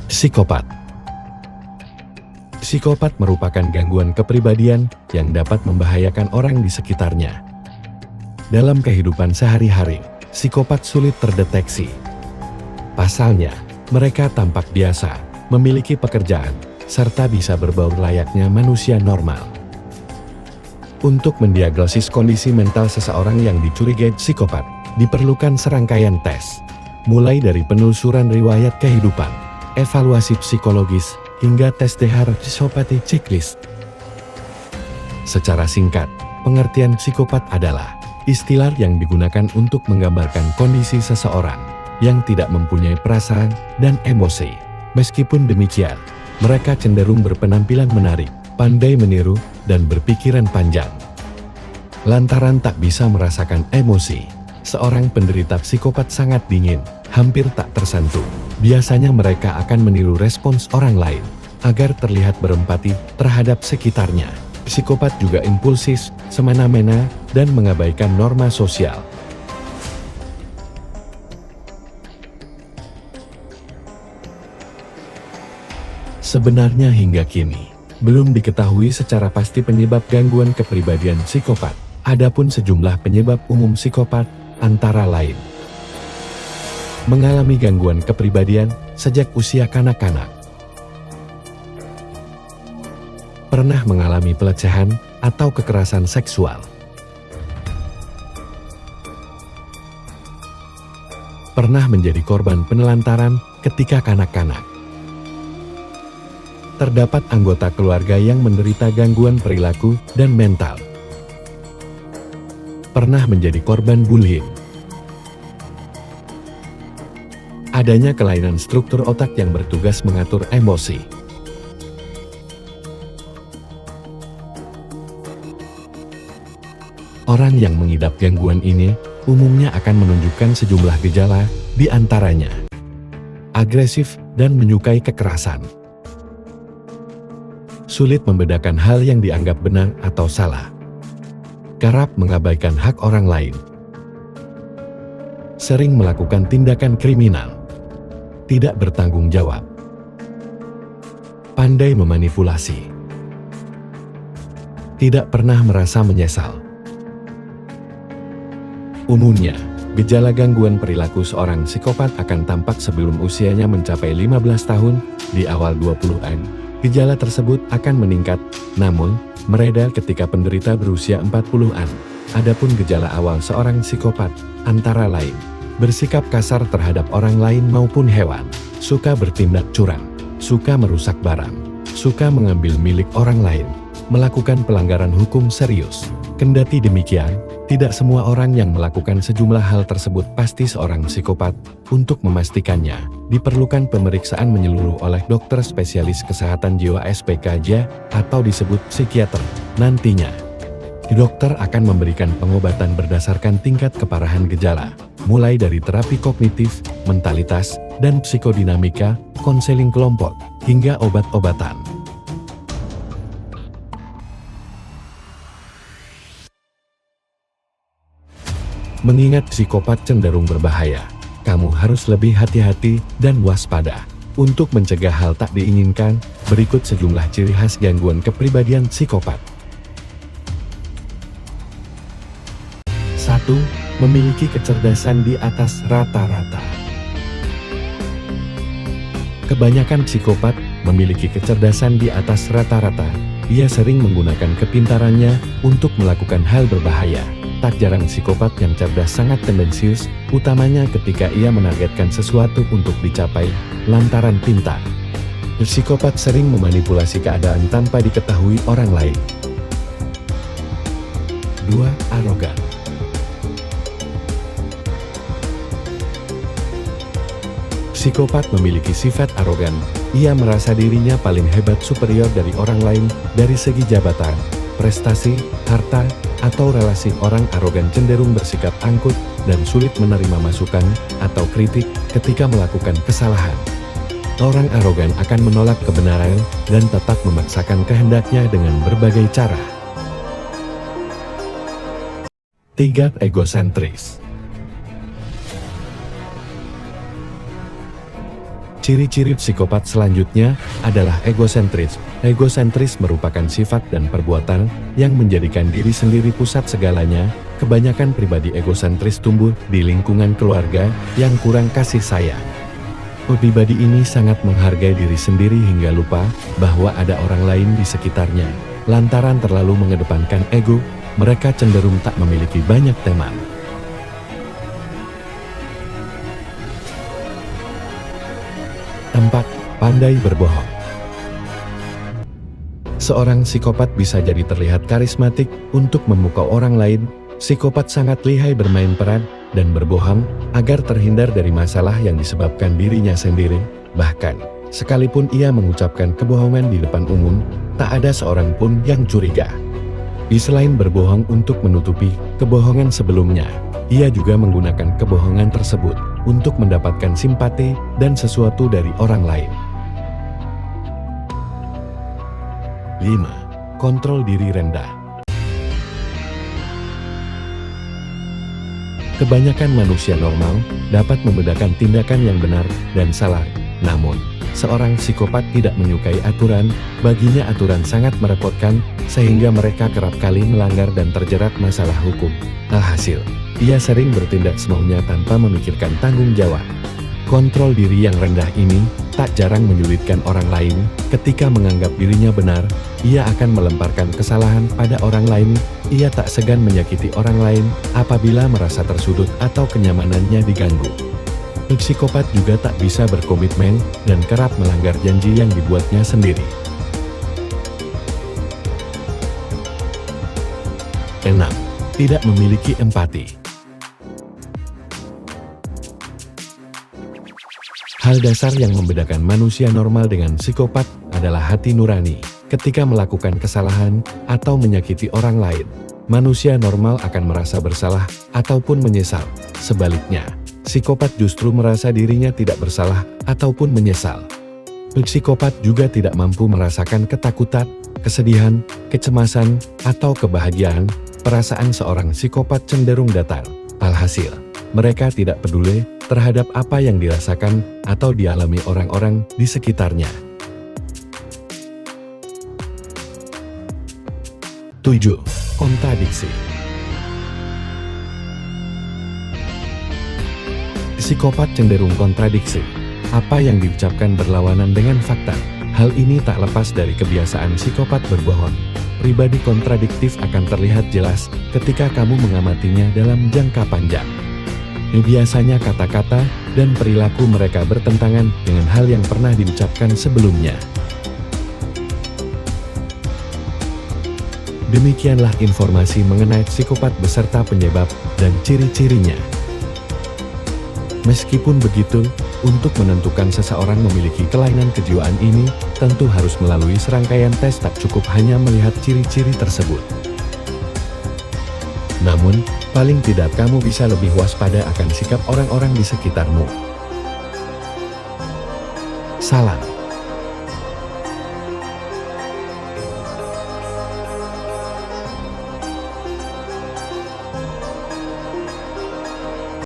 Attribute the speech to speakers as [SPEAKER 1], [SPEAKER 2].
[SPEAKER 1] Psikopat. Psikopat merupakan gangguan kepribadian yang dapat membahayakan orang di sekitarnya. Dalam kehidupan sehari-hari, psikopat sulit terdeteksi. Pasalnya, mereka tampak biasa, memiliki pekerjaan, serta bisa berbaur layaknya manusia normal. Untuk mendiagnosis kondisi mental seseorang yang dicurigai psikopat, diperlukan serangkaian tes, mulai dari penelusuran riwayat kehidupan, evaluasi psikologis, hingga tes DHR Psychopathy Checklist. Secara singkat, pengertian psikopat adalah istilah yang digunakan untuk menggambarkan kondisi seseorang yang tidak mempunyai perasaan dan emosi. Meskipun demikian, mereka cenderung berpenampilan menarik, pandai meniru, dan berpikiran panjang. Lantaran tak bisa merasakan emosi, seorang penderita psikopat sangat dingin, hampir tak tersentuh. Biasanya mereka akan meniru respons orang lain, agar terlihat berempati terhadap sekitarnya. Psikopat juga impulsif, semena-mena, dan mengabaikan norma sosial. Sebenarnya hingga kini, belum diketahui secara pasti penyebab gangguan kepribadian psikopat. Adapun sejumlah penyebab umum psikopat, antara lain mengalami gangguan kepribadian sejak usia kanak-kanak, pernah mengalami pelecehan atau kekerasan seksual, pernah menjadi korban penelantaran ketika kanak-kanak. Terdapat anggota keluarga yang menderita gangguan perilaku dan mental, pernah menjadi korban bullying, adanya kelainan struktur otak yang bertugas mengatur emosi, orang yang mengidap gangguan ini umumnya akan menunjukkan sejumlah gejala, di antaranya agresif dan menyukai kekerasan, sulit membedakan hal yang dianggap benar atau salah, kerap mengabaikan hak orang lain, sering melakukan tindakan kriminal, tidak bertanggung jawab, pandai memanipulasi, tidak pernah merasa menyesal. Umumnya, gejala gangguan perilaku seorang psikopat akan tampak sebelum usianya mencapai 15 tahun, di awal 20-an. Gejala tersebut akan meningkat, namun mereda ketika penderita berusia 40-an. Adapun gejala awal seorang psikopat, antara lain bersikap kasar terhadap orang lain maupun hewan, suka bertindak curang, suka merusak barang, suka mengambil milik orang lain, melakukan pelanggaran hukum serius. Kendati demikian, tidak semua orang yang melakukan sejumlah hal tersebut pasti seorang psikopat. Untuk memastikannya, diperlukan pemeriksaan menyeluruh oleh dokter spesialis kesehatan jiwa SPKJ atau disebut psikiater. Nantinya, dokter akan memberikan pengobatan berdasarkan tingkat keparahan gejala, mulai dari terapi kognitif, mentalitas, dan psikodinamika, konseling kelompok, hingga obat-obatan. Mengingat psikopat cenderung berbahaya, kamu harus lebih hati-hati dan waspada. Untuk mencegah hal tak diinginkan, berikut sejumlah ciri khas gangguan kepribadian psikopat. 1. Memiliki kecerdasan di atas rata-rata. Kebanyakan psikopat memiliki kecerdasan di atas rata-rata. Ia sering menggunakan kepintarannya untuk melakukan hal berbahaya. Tak jarang psikopat yang cerdas sangat tendensius, utamanya ketika ia menargetkan sesuatu untuk dicapai, lantaran pintar. Psikopat sering memanipulasi keadaan tanpa diketahui orang lain. 2. Arogan. Psikopat memiliki sifat arogan. Ia merasa dirinya paling hebat, superior dari orang lain, dari segi jabatan, prestasi, harta, atau relasi. Orang arogan cenderung bersikap angkuh dan sulit menerima masukan atau kritik ketika melakukan kesalahan. Orang arogan akan menolak kebenaran dan tetap memaksakan kehendaknya dengan berbagai cara. 3. Egosentris. Ciri-ciri psikopat selanjutnya adalah egosentris. Egosentris merupakan sifat dan perbuatan yang menjadikan diri sendiri pusat segalanya. Kebanyakan pribadi egosentris tumbuh di lingkungan keluarga yang kurang kasih sayang. Pribadi ini sangat menghargai diri sendiri hingga lupa bahwa ada orang lain di sekitarnya. Lantaran terlalu mengedepankan ego, mereka cenderung tak memiliki banyak teman. 4. Pandai berbohong. Seorang psikopat bisa jadi terlihat karismatik untuk memukau orang lain. Psikopat sangat lihai bermain peran dan berbohong agar terhindar dari masalah yang disebabkan dirinya sendiri. Bahkan, sekalipun ia mengucapkan kebohongan di depan umum, tak ada seorang pun yang curiga. Selain berbohong untuk menutupi kebohongan sebelumnya, ia juga menggunakan kebohongan tersebut untuk mendapatkan simpati dan sesuatu dari orang lain. 5. Kontrol diri rendah. Kebanyakan manusia normal dapat membedakan tindakan yang benar dan salah. Namun, seorang psikopat tidak menyukai aturan. Baginya aturan sangat merepotkan, sehingga mereka kerap kali melanggar dan terjerat masalah hukum. Alhasil, ia sering bertindak semaunya tanpa memikirkan tanggung jawab. Kontrol diri yang rendah ini tak jarang menyulitkan orang lain. Ketika menganggap dirinya benar, ia akan melemparkan kesalahan pada orang lain. Ia tak segan menyakiti orang lain apabila merasa tersudut atau kenyamanannya diganggu. Psikopat juga tak bisa berkomitmen dan kerap melanggar janji yang dibuatnya sendiri. 6. Tidak memiliki empati. Hal dasar yang membedakan manusia normal dengan psikopat adalah hati nurani. Ketika melakukan kesalahan atau menyakiti orang lain, manusia normal akan merasa bersalah ataupun menyesal. Sebaliknya, psikopat justru merasa dirinya tidak bersalah ataupun menyesal. Psikopat juga tidak mampu merasakan ketakutan, kesedihan, kecemasan, atau kebahagiaan. Perasaan seorang psikopat cenderung datar. Alhasil, mereka tidak peduli terhadap apa yang dirasakan atau dialami orang-orang di sekitarnya. 7. Kontradiksi. Psikopat cenderung kontradiksi. Apa yang diucapkan berlawanan dengan fakta. Hal ini tak lepas dari kebiasaan psikopat berbohong. Pribadi kontradiktif akan terlihat jelas ketika kamu mengamatinya dalam jangka panjang. Biasanya kata-kata dan perilaku mereka bertentangan dengan hal yang pernah diucapkan sebelumnya. Demikianlah informasi mengenai psikopat beserta penyebab dan ciri-cirinya. Meskipun begitu, untuk menentukan seseorang memiliki kelainan kejiwaan ini, tentu harus melalui serangkaian tes, tak cukup hanya melihat ciri-ciri tersebut. Namun, paling tidak kamu bisa lebih waspada akan sikap orang-orang di sekitarmu. Salam.